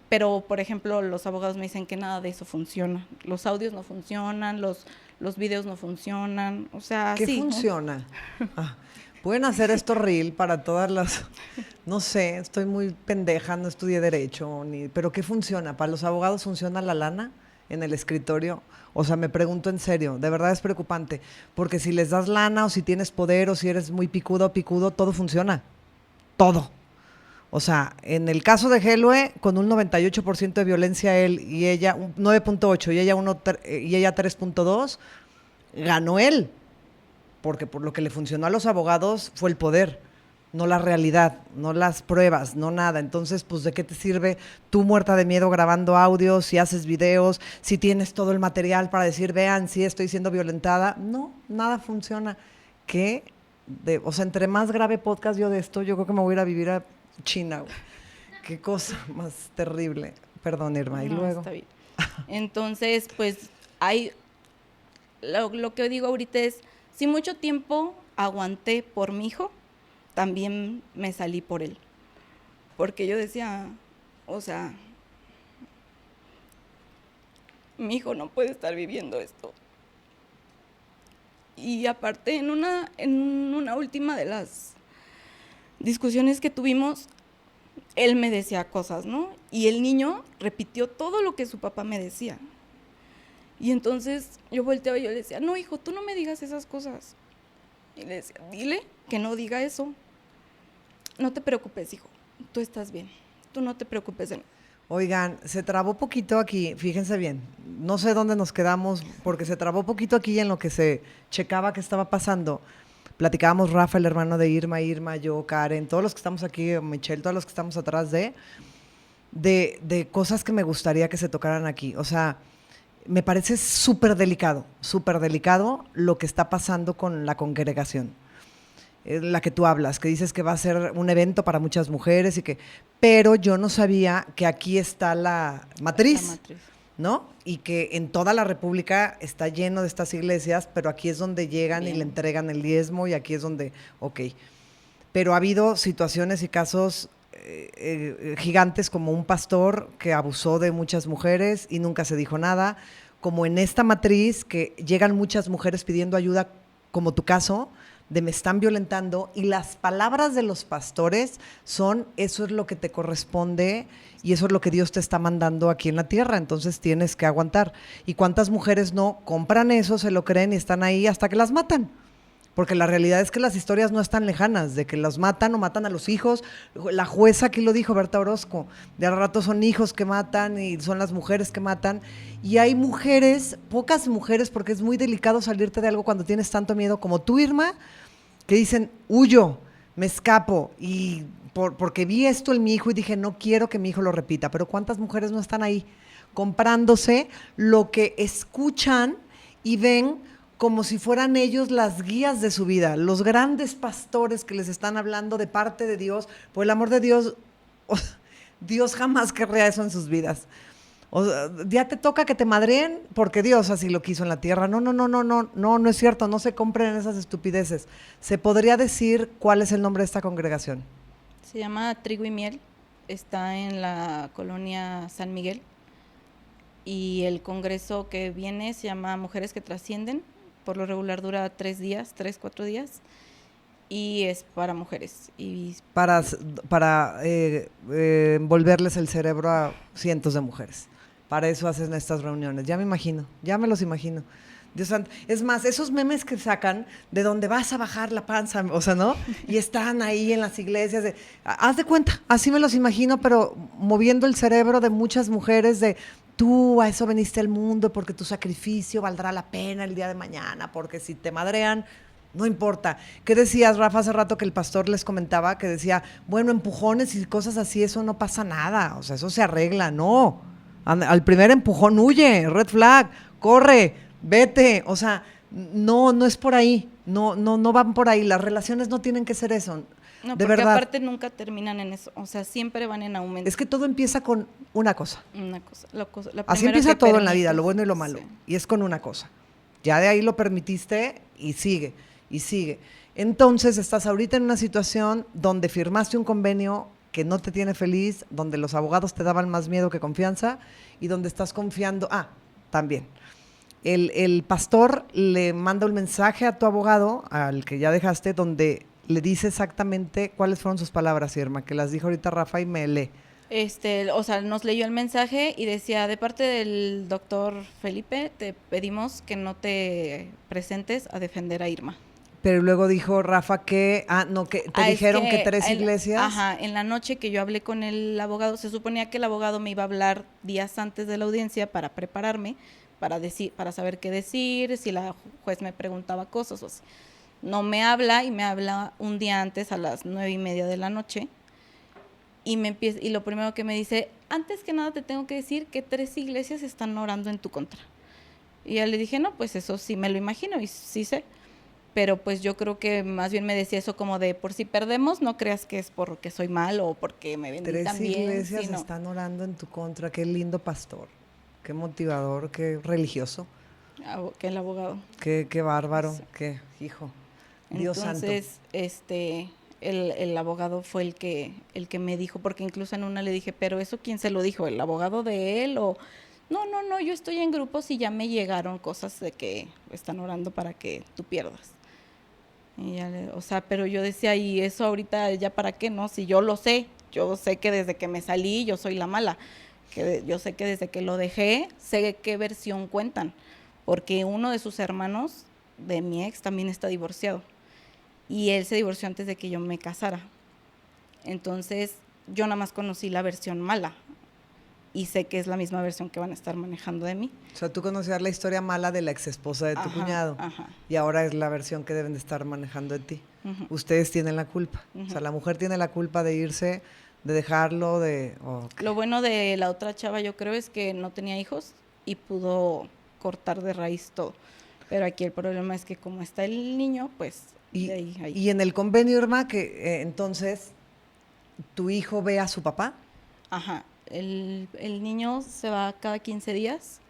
pero por ejemplo, los abogados me dicen que nada de eso funciona. Los audios no funcionan, los videos no funcionan, o sea, ¿Qué sí, funciona? Pueden hacer esto reel para todas las... No sé, estoy muy pendeja, no estudié derecho, pero ¿qué funciona? ¿Para los abogados funciona la lana en el escritorio? O sea, me pregunto en serio, de verdad es preocupante, porque si les das lana o si tienes poder o si eres muy picudo o picudo, todo funciona, todo. O sea, en el caso de Helwe, con un 98% de violencia él y ella, 9.8 y ella 3.2, ganó él. Porque por lo que le funcionó a los abogados fue el poder, no la realidad, no las pruebas, no nada. Entonces, pues, ¿de qué te sirve tú muerta de miedo grabando audios, si haces videos, si tienes todo el material para decir, vean, sí estoy siendo violentada? No, nada funciona. O sea, entre más grave podcast yo de esto, yo creo que me voy a ir a vivir a China, güey. Qué cosa más terrible. Perdón, Irma, y no, luego. está bien. Entonces, pues, lo que digo ahorita es, si mucho tiempo aguanté por mi hijo, también me salí por él. Porque yo decía, o sea, mi hijo no puede estar viviendo esto. Y aparte, en una última de las discusiones que tuvimos, él me decía cosas, ¿no? Y el niño repitió todo lo que su papá me decía. Y entonces yo volteaba y yo le decía, no, hijo, tú no me digas esas cosas. Y le decía, dile que no diga eso. No te preocupes, hijo, tú estás bien. Tú no te preocupes de nada. Oigan, se trabó poquito aquí, fíjense bien, no sé dónde nos quedamos, porque se trabó poquito aquí en lo que se checaba qué estaba pasando. Platicábamos Rafa, el hermano de Irma, yo, Karen, todos los que estamos aquí, Michelle, todos los que estamos atrás de cosas que me gustaría que se tocaran aquí. O sea, me parece súper delicado lo que está pasando con la congregación. La que tú hablas, que dices que va a ser un evento para muchas mujeres pero yo no sabía que aquí está la matriz, ¿no? Y que en toda la República está lleno de estas iglesias, pero aquí es donde llegan y le entregan el diezmo y aquí es donde, ok. Pero ha habido situaciones y casos gigantes, como un pastor que abusó de muchas mujeres y nunca se dijo nada, como en esta matriz que llegan muchas mujeres pidiendo ayuda, como tu caso, de me están violentando, y las palabras de los pastores son, eso es lo que te corresponde y eso es lo que Dios te está mandando aquí en la tierra, entonces tienes que aguantar. ¿Y cuántas mujeres no compran eso, se lo creen y están ahí hasta que las matan? Porque la realidad es que las historias no están lejanas, de que los matan o matan a los hijos. La jueza aquí lo dijo, Berta Orozco, de al rato son hijos que matan y son las mujeres que matan. Y hay mujeres, pocas mujeres, porque es muy delicado salirte de algo cuando tienes tanto miedo, como tú, Irma, que dicen, huyo, me escapo, y porque vi esto en mi hijo y dije, no quiero que mi hijo lo repita. Pero ¿cuántas mujeres no están ahí comprándose lo que escuchan y ven como si fueran ellos las guías de su vida, los grandes pastores que les están hablando de parte de Dios? Por el amor de Dios, Dios jamás querría eso en sus vidas. O sea, ya te toca que te madreen porque Dios así lo quiso en la tierra. No es cierto, no se compren esas estupideces. ¿Se podría decir cuál es el nombre de esta congregación? Se llama Trigo y Miel, está en la colonia San Miguel, y el congreso que viene se llama Mujeres que Trascienden. Por lo regular dura 3 días, 4 días, y es para mujeres. Y para envolverles el cerebro a cientos de mujeres. Para eso hacen estas reuniones. Ya me imagino, ya me los imagino. Dios santo. Es más, esos memes que sacan de donde vas a bajar la panza, o sea, ¿no? Y están ahí en las iglesias. Haz de cuenta, así me los imagino, pero moviendo el cerebro de muchas mujeres de... Tú a eso veniste al mundo porque tu sacrificio valdrá la pena el día de mañana, porque si te madrean, no importa. ¿Qué decías, Rafa, hace rato que el pastor les comentaba? Que decía, bueno, empujones y cosas así, eso no pasa nada, o sea, eso se arregla. No, al primer empujón huye, red flag, corre, vete, o sea, no es por ahí, no van por ahí, las relaciones no tienen que ser eso. No, de porque verdad. Aparte nunca terminan en eso, o sea, siempre van en aumento. Es que todo empieza con una cosa. La así empieza todo en la vida, lo bueno y lo malo, sí. Y es con una cosa. Ya de ahí lo permitiste y sigue, y sigue. Entonces estás ahorita en una situación donde firmaste un convenio que no te tiene feliz, donde los abogados te daban más miedo que confianza y donde estás confiando. También. El pastor le manda un mensaje a tu abogado, al que ya dejaste, donde le dice exactamente cuáles fueron sus palabras, Irma, que las dijo ahorita Rafa y me lee. O sea, nos leyó el mensaje y decía, de parte del doctor Felipe, te pedimos que no te presentes a defender a Irma. Pero luego dijo Rafa que, que te dijeron que 3 iglesias. Ajá, en la noche que yo hablé con el abogado, se suponía que el abogado me iba a hablar días antes de la audiencia para prepararme, para saber qué decir, si la juez me preguntaba cosas o así. No me habla y me habla un día antes a las 9:30 de la noche y lo primero que me dice, antes que nada te tengo que decir que 3 iglesias están orando en tu contra. Y ya le dije, no, pues eso sí me lo imagino y sí sé. Pero pues yo creo que más bien me decía eso como de, por si perdemos, no creas que es porque soy mal o porque me vendí tan bien. 3 iglesias están orando en tu contra. Qué lindo pastor, qué motivador, qué religioso. Que el abogado. Qué bárbaro, sí. Qué hijo. Dios Entonces, santo. El abogado fue el que me dijo, porque incluso en una le dije, pero ¿eso quién se lo dijo? ¿El abogado de él? O no, yo estoy en grupos y ya me llegaron cosas de que están orando para que tú pierdas. Y pero yo decía, ¿y eso ahorita ya para qué, no? Si yo sé que desde que me salí yo soy la mala, yo sé que desde que lo dejé, sé qué versión cuentan, porque uno de sus hermanos, de mi ex, también está divorciado, y él se divorció antes de que yo me casara. Entonces, yo nada más conocí la versión mala, y sé que es la misma versión que van a estar manejando de mí. O sea, tú conocías la historia mala de la ex esposa de tu cuñado. Ajá. Y ahora es la versión que deben de estar manejando de ti. Uh-huh. Ustedes tienen la culpa. Uh-huh. O sea, la mujer tiene la culpa de irse, de dejarlo, Lo bueno de la otra chava, yo creo, es que no tenía hijos y pudo cortar de raíz todo. Pero aquí el problema es que como está el niño, pues y, de ahí. Y en el convenio, Irma, que entonces tu hijo ve a su papá. Ajá. El niño se va cada 15 días,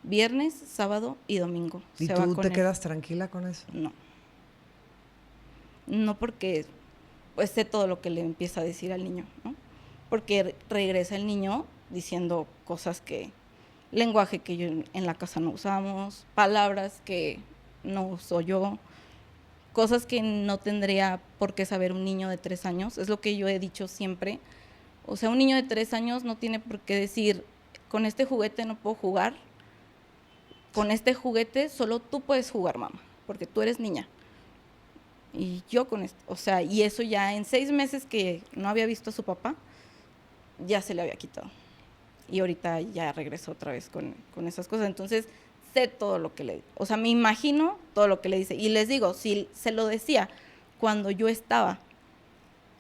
viernes, sábado y domingo. ¿Y tú te quedas tranquila con eso? No, porque pues sé todo lo que le empieza a decir al niño, ¿no? Porque regresa el niño diciendo cosas lenguaje que yo en la casa no usamos, palabras que no uso yo, cosas que no tendría por qué saber un niño de 3 años, es lo que yo he dicho siempre. O sea, un niño de 3 años no tiene por qué decir, con este juguete no puedo jugar, con este juguete solo tú puedes jugar, mamá, porque tú eres niña. Y yo con esto, o sea, y eso ya en 6 meses que no había visto a su papá, ya se le había quitado. Y ahorita ya regresó otra vez con esas cosas. Entonces, sé todo lo que o sea, me imagino todo lo que le dice. Y les digo, si se lo decía cuando yo estaba,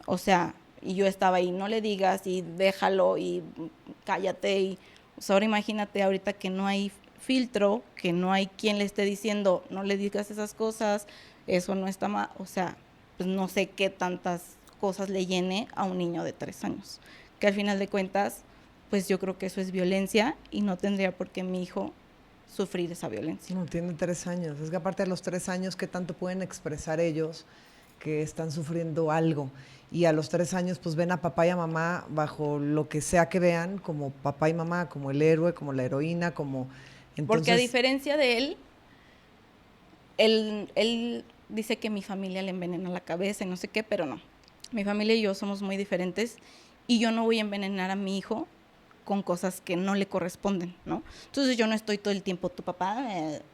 o sea, y yo estaba ahí, no le digas y déjalo y cállate. O sea, ahora imagínate ahorita que no hay filtro, que no hay quien le esté diciendo, no le digas esas cosas, eso no está mal. O sea, pues no sé qué tantas cosas le llene a un niño de 3 años. Que al final de cuentas, pues yo creo que eso es violencia y no tendría por qué mi hijo sufrir esa violencia. No, tiene 3 años. Es que aparte de los 3 años, ¿qué tanto pueden expresar ellos que están sufriendo algo? Y a los 3 años, pues ven a papá y a mamá bajo lo que sea que vean, como papá y mamá, como el héroe, como la heroína, como... Entonces, porque a diferencia de él dice que mi familia le envenena la cabeza y no sé qué, pero no. Mi familia y yo somos muy diferentes y yo no voy a envenenar a mi hijo con cosas que no le corresponden, ¿no? Entonces yo no estoy todo el tiempo, tu papá,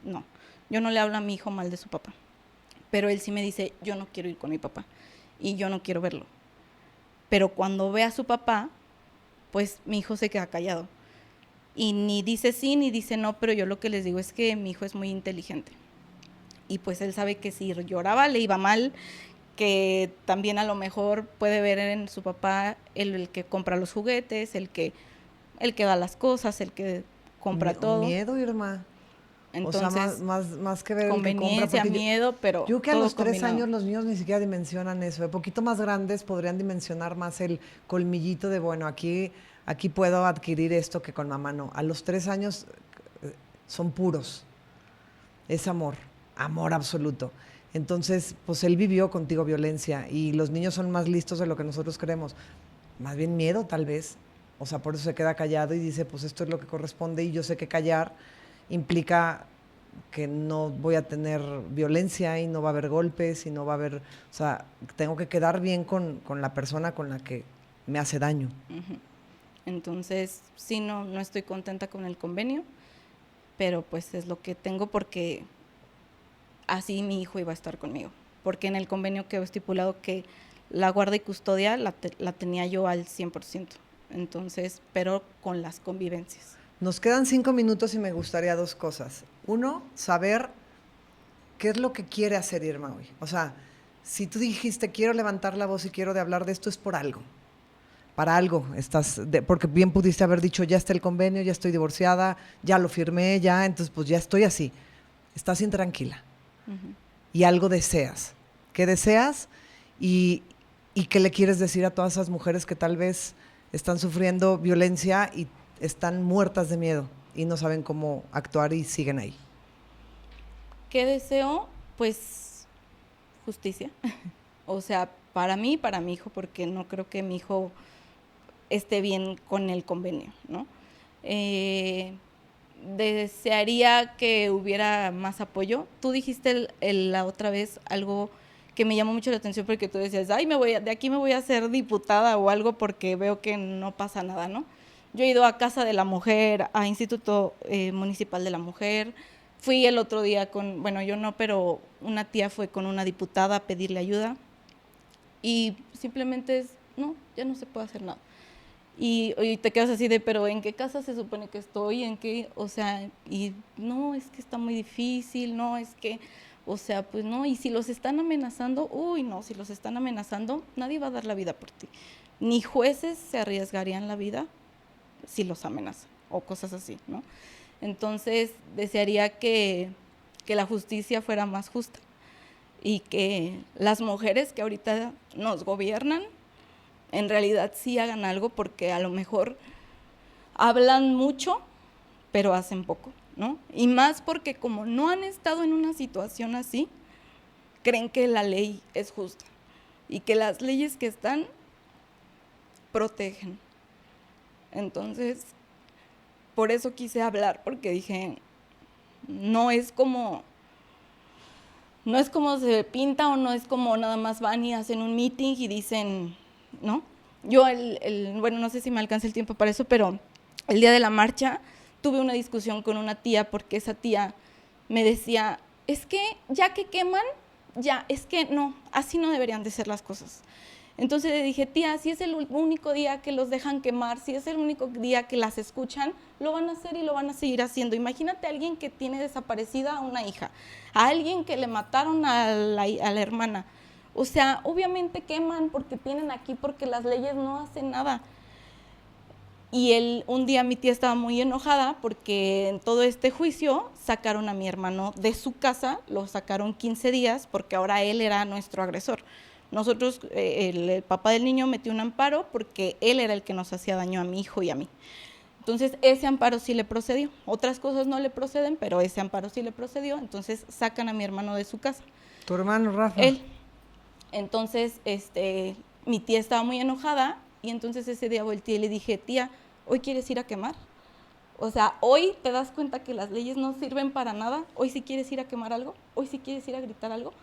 no. Yo no le hablo a mi hijo mal de su papá. Pero él sí me dice, yo no quiero ir con mi papá y yo no quiero verlo. Pero cuando ve a su papá, pues mi hijo se queda callado. Y ni dice sí, ni dice no, pero yo lo que les digo es que mi hijo es muy inteligente. Y pues él sabe que si lloraba le iba mal, que también a lo mejor puede ver en su papá el que compra los juguetes, el que da las cosas, el que compra todo. Miedo, Irma. Entonces, o sea, más que ver conveniencia, el que compra, miedo, pero yo que a los 3 años los niños ni siquiera dimensionan eso. De poquito más grandes podrían dimensionar más el colmillito de, bueno, aquí puedo adquirir esto que con mamá no. A los 3 años son puros. Es amor absoluto. Entonces, pues él vivió contigo violencia y los niños son más listos de lo que nosotros creemos. más bien miedo tal vez. O sea, por eso se queda callado y dice, pues esto es lo que corresponde y yo sé que callar implica que no voy a tener violencia y no va a haber golpes y no va a haber, o sea, tengo que quedar bien con la persona con la que me hace daño. Uh-huh. Entonces, sí, no estoy contenta con el convenio, pero pues es lo que tengo porque así mi hijo iba a estar conmigo. Porque en el convenio quedó estipulado que la guarda y custodia la tenía yo al 100%. Entonces, pero con las convivencias. Nos quedan 5 minutos y me gustaría 2 cosas. Uno, saber qué es lo que quiere hacer Irma hoy. O sea, si tú dijiste quiero levantar la voz y quiero de hablar de esto, es por algo. Para algo porque bien pudiste haber dicho, ya está el convenio, ya estoy divorciada, ya lo firmé, ya, entonces pues ya estoy así. Estás intranquila. Uh-huh. Y algo deseas. ¿Qué deseas? Y qué le quieres decir a todas esas mujeres que tal vez están sufriendo violencia y están muertas de miedo y no saben cómo actuar y siguen ahí? ¿Qué deseo? Pues justicia. O sea, para mí y para mi hijo, porque no creo que mi hijo esté bien con el convenio, ¿no? Desearía que hubiera más apoyo. Tú dijiste la otra vez algo que me llamó mucho la atención porque tú decías, ay, de aquí me voy a hacer diputada o algo porque veo que no pasa nada, ¿no? Yo he ido a Casa de la Mujer, a Instituto Municipal de la Mujer. Fui el otro día yo no, pero una tía fue con una diputada a pedirle ayuda y simplemente no, ya no se puede hacer nada. Y te quedas así pero ¿en qué casa se supone que estoy? ¿En qué? O sea, y no, es que está muy difícil, no, es que, o sea, pues no, y si los están amenazando, si los están amenazando, nadie va a dar la vida por ti. Ni jueces se arriesgarían la vida si los amenazan, o cosas así, ¿no? Entonces, desearía que la justicia fuera más justa y que las mujeres que ahorita nos gobiernan en realidad sí hagan algo, porque a lo mejor hablan mucho, pero hacen poco, ¿no? Y más porque como no han estado en una situación así, creen que la ley es justa y que las leyes que están protegen. Entonces, por eso quise hablar, porque dije, no es como se pinta, o no es como nada más van y hacen un meeting y dicen, ¿no? Yo, no sé si me alcanza el tiempo para eso, pero el día de la marcha tuve una discusión con una tía, porque esa tía me decía, es que ya que queman, es que no, así no deberían de ser las cosas. Entonces le dije, tía, si es el único día que los dejan quemar, si es el único día que las escuchan, lo van a hacer y lo van a seguir haciendo. Imagínate a alguien que tiene desaparecida a una hija, a alguien que le mataron a la hermana. O sea, obviamente queman porque tienen aquí, porque las leyes no hacen nada. Y un día mi tía estaba muy enojada porque en todo este juicio sacaron a mi hermano de su casa, lo sacaron 15 días porque ahora él era nuestro agresor. Nosotros, el papá del niño metió un amparo porque él era el que nos hacía daño a mi hijo y a mí. Entonces, ese amparo sí le procedió. Otras cosas no le proceden, pero ese amparo sí le procedió. Entonces, sacan a mi hermano de su casa. ¿Tu hermano, Rafa? Él. Entonces, mi tía estaba muy enojada y entonces ese día volteé y le dije, tía, ¿hoy quieres ir a quemar? O sea, ¿hoy te das cuenta que las leyes no sirven para nada? ¿Hoy sí quieres ir a quemar algo? ¿Hoy sí quieres ir a gritar algo?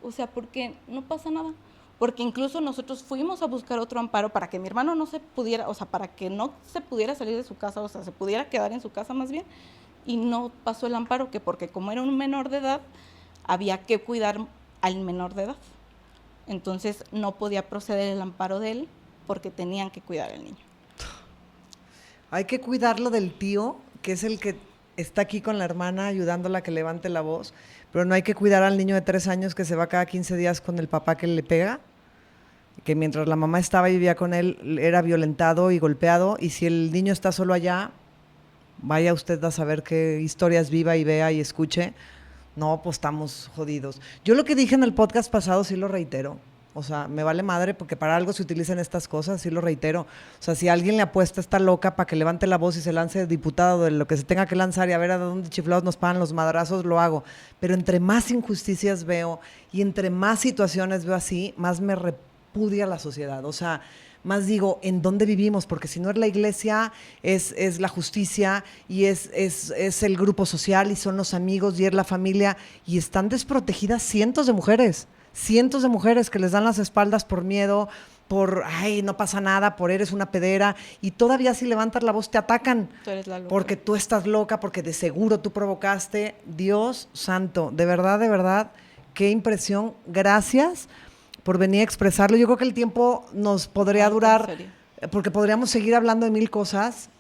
O sea, porque no pasa nada. Porque incluso nosotros fuimos a buscar otro amparo para que mi hermano no se pudiera, o sea, para que no se pudiera salir de su casa, o sea, se pudiera quedar en su casa más bien, y no pasó el amparo, porque como era un menor de edad, había que cuidar al menor de edad. Entonces no podía proceder el amparo de él porque tenían que cuidar al niño. Hay que cuidarlo del tío, que es el que está aquí con la hermana ayudándola a que levante la voz, pero no hay que cuidar al niño de 3 años que se va cada 15 días con el papá que le pega, que mientras la mamá estaba y vivía con él era violentado y golpeado, y si el niño está solo allá, vaya usted a saber qué historias viva y vea y escuche. No, pues estamos jodidos. Yo lo que dije en el podcast pasado sí lo reitero. O sea, me vale madre porque para algo se utilizan estas cosas, sí lo reitero. O sea, si alguien le apuesta a esta loca para que levante la voz y se lance de diputado de lo que se tenga que lanzar y a ver a dónde chiflados nos pagan los madrazos, lo hago. Pero entre más injusticias veo y entre más situaciones veo así, más me repudia la sociedad. O sea, más digo, ¿en dónde vivimos? Porque si no es la iglesia, es la justicia y es el grupo social y son los amigos y es la familia, y están desprotegidas cientos de mujeres que les dan las espaldas por miedo, por, ay, no pasa nada, por eres una pedera, y todavía si levantas la voz te atacan. Tú eres la loca. Porque tú estás loca, porque de seguro tú provocaste. Dios santo, de verdad, qué impresión. Gracias por venir a expresarlo. Yo creo que el tiempo nos podría durar, porque podríamos seguir hablando de mil cosas.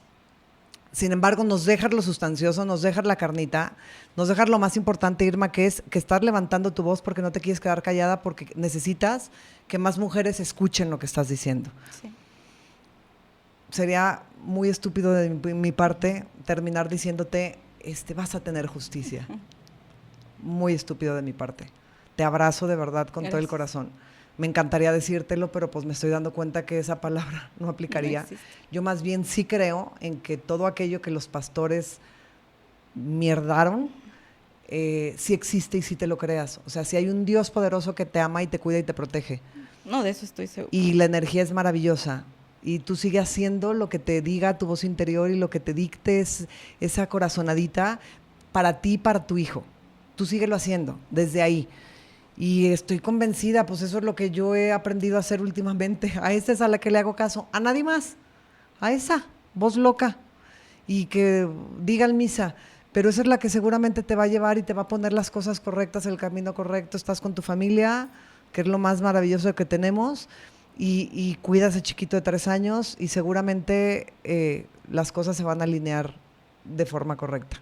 Sin embargo, nos dejas lo sustancioso, nos dejas la carnita, nos dejas lo más importante, Irma, que es que estás levantando tu voz porque no te quieres quedar callada, porque necesitas que más mujeres escuchen lo que estás diciendo. Sí. Sería muy estúpido de mi parte terminar diciéndote, vas a tener justicia. Muy estúpido de mi parte. Te abrazo de verdad con todo el corazón. Me encantaría decírtelo, pero pues me estoy dando cuenta que esa palabra no aplicaría. No Yo más bien sí creo en que todo aquello que los pastores mierdaron, sí existe y sí te lo creas. O sea, si hay un Dios poderoso que te ama y te cuida y te protege. No, de eso estoy segura. Y la energía es maravillosa. Y tú sigues haciendo lo que te diga tu voz interior y lo que te dicte esa corazonadita para ti y para tu hijo. Tú síguelo haciendo desde ahí. Y estoy convencida, pues eso es lo que yo he aprendido a hacer últimamente. A esa es a la que le hago caso, a nadie más. A esa, voz loca. Y que diga el misa. Pero esa es la que seguramente te va a llevar y te va a poner las cosas correctas, el camino correcto. Estás con tu familia, que es lo más maravilloso que tenemos. Y cuidas a chiquito de 3 años y seguramente las cosas se van a alinear de forma correcta.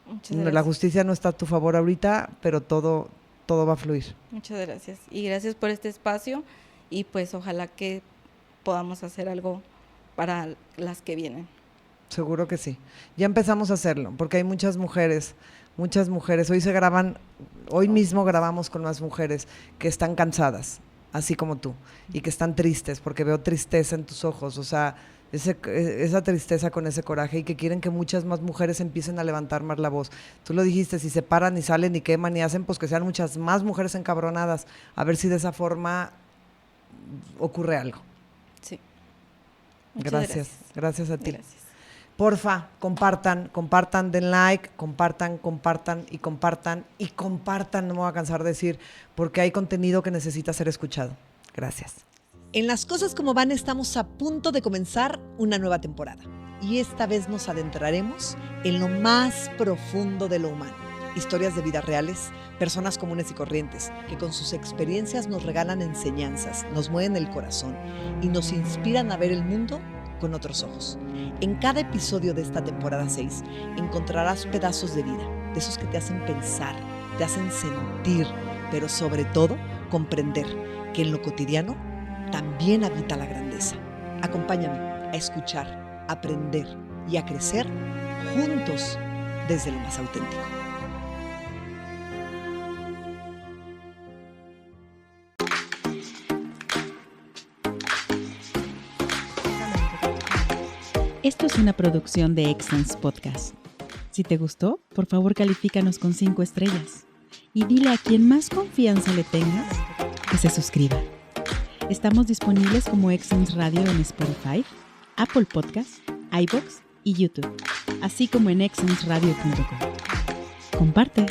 Muchas gracias. La justicia no está a tu favor ahorita, pero todo va a fluir. Muchas gracias. Y gracias por este espacio y pues ojalá que podamos hacer algo para las que vienen. Seguro que sí. Ya empezamos a hacerlo, porque hay muchas mujeres. Hoy mismo grabamos con más mujeres que están cansadas, así como tú, y que están tristes, porque veo tristeza en tus ojos, o sea, esa tristeza con ese coraje, y que quieren que muchas más mujeres empiecen a levantar más la voz. Tú lo dijiste, si se paran y salen y queman y hacen, pues que sean muchas más mujeres encabronadas, a ver si de esa forma ocurre algo. Sí. Gracias a ti. Gracias. Porfa, compartan, den like, compartan, no me voy a cansar de decir, porque hay contenido que necesita ser escuchado. Gracias. En Las Cosas Como Van estamos a punto de comenzar una nueva temporada y esta vez nos adentraremos en lo más profundo de lo humano. Historias de vidas reales, personas comunes y corrientes que con sus experiencias nos regalan enseñanzas, nos mueven el corazón y nos inspiran a ver el mundo con otros ojos. En cada episodio de esta temporada 6 encontrarás pedazos de vida, de esos que te hacen pensar, te hacen sentir, pero sobre todo comprender que en lo cotidiano también habita la grandeza. Acompáñame a escuchar, a aprender y a crecer juntos desde lo más auténtico. Esto es una producción de Excellence Podcast. Si te gustó, por favor califícanos con 5 estrellas y dile a quien más confianza le tengas que se suscriba. Estamos disponibles como Excellence Radio en Spotify, Apple Podcasts, iVoox y YouTube, así como en excellenceradio.com. Comparte.